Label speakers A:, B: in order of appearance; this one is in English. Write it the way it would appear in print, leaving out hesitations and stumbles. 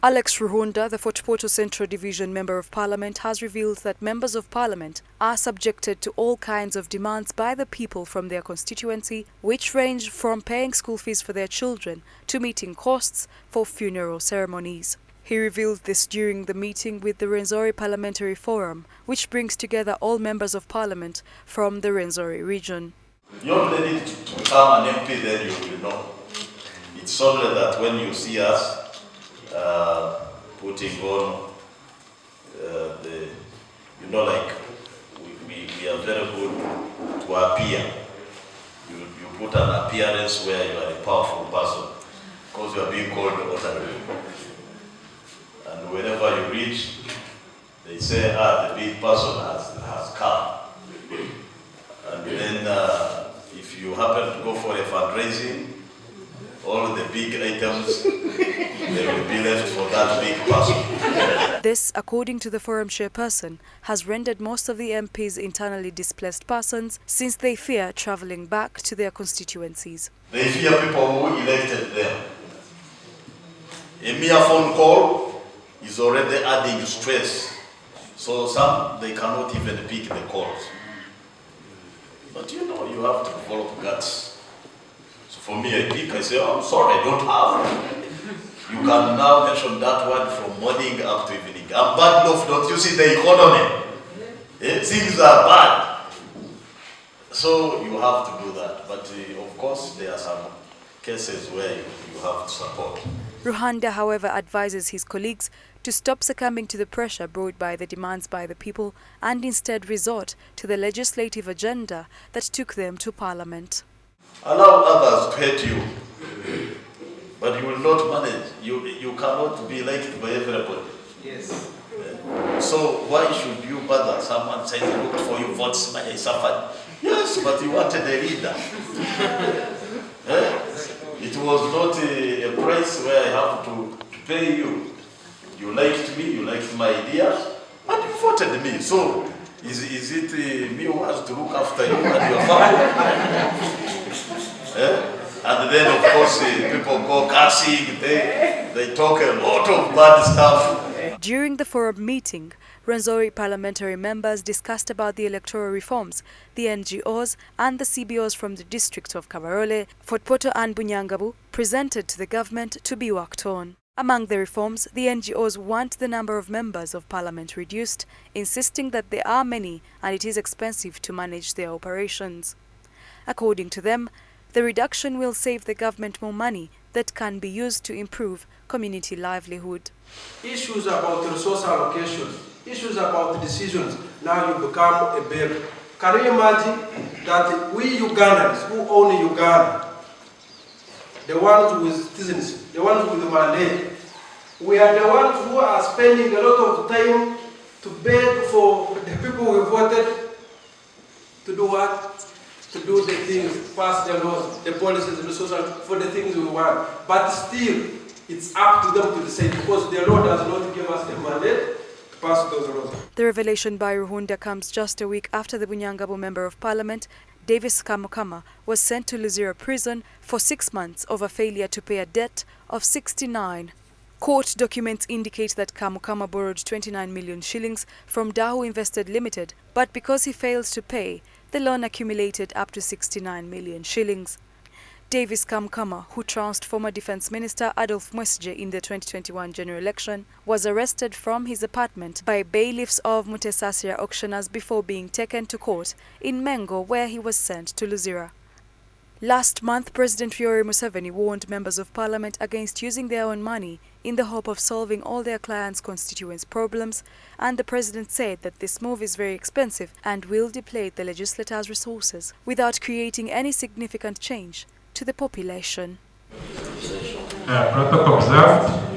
A: Alex Ruhunda, the Fort Portal Central Division Member of Parliament, has revealed that members of Parliament are subjected to all kinds of demands by the people from their constituency, which range from paying school fees for their children to meeting costs for funeral ceremonies. He revealed this during the meeting with the Rwenzori Parliamentary Forum, which brings together all members of Parliament from the Rwenzori Region.
B: You don't need to become an MP, then you will know. It's only that when you see us putting on like we are very good to appear. You put an appearance where you are a powerful person because you are being called honorary. And whenever you reach, they say, the big person has come. And then if you happen to go for a fundraising, all the big items, they will be left for that big person.
A: This, according to the forum chairperson, has rendered most of the MPs internally displaced persons since they fear travelling back to their constituencies.
B: They fear people who elected them. A mere phone call is already adding stress. So some, they cannot even pick the calls. But you have to develop guts. So for me, I pick, I say, I'm sorry, I don't have. You can now mention that word from morning up to evening. I'm bad enough, don't you see the economy? Things are bad. So you have to do that. But of course, there are some cases where you have to support.
A: Ruhunda, however, advises his colleagues to stop succumbing to the pressure brought by the demands by the people and instead resort to the legislative agenda that took them to Parliament.
B: Allow others to hate you, but you will not manage. You cannot be liked by everybody.
C: Yes.
B: So why should you bother? Someone says, I looked for you, votes, I suffered. Yes, but you wanted a leader. It was not a price where I have to pay you. You liked me, you liked my ideas, and you voted me. So, is it me who has to look after you and your family? And then, of course, people go cursing, they talk a lot of bad stuff.
A: During the forum meeting, Rwenzori parliamentary members discussed about the electoral reforms the NGOs and the CBOs from the district of Kabarole, Portal and Bunyangabu presented to the government to be worked on. Among the reforms, the NGOs want the number of members of parliament reduced, insisting that there are many and it is expensive to manage their operations. According to them, the reduction will save the government more money that can be used to improve community livelihood.
C: Issues about resource allocation, issues about decisions, now you become a burden. Can you imagine that we Ugandans who own Uganda, the ones with citizens, the ones with the mandate, we are the ones who are spending a lot of time to beg for the people we voted to do what? To do the things, pass the laws, the policies, the social, for the things we want. But still, it's up to them to decide because the law does not give us the mandate to pass those laws.
A: The revelation by Ruhunda comes just a week after the Bunyangabu Member of Parliament, Davis Kamukama, was sent to Luzira prison for 6 months over failure to pay a debt of 69. Court documents indicate that Kamukama borrowed 29 million shillings from Dahu Invested Limited, but because he failed to pay, the loan accumulated up to 69 million shillings. Davis Kamukama, who trounced former Defence Minister Adolf Mwesije in the 2021 general election, was arrested from his apartment by bailiffs of Mutesasira auctioners before being taken to court in Mengo, where he was sent to Luzira. Last month, President Yoweri Museveni warned members of parliament against using their own money in the hope of solving all their clients' constituents' problems, and the president said that this move is very expensive and will deplete the legislators' resources without creating any significant change to the population.
D: Protocol observed.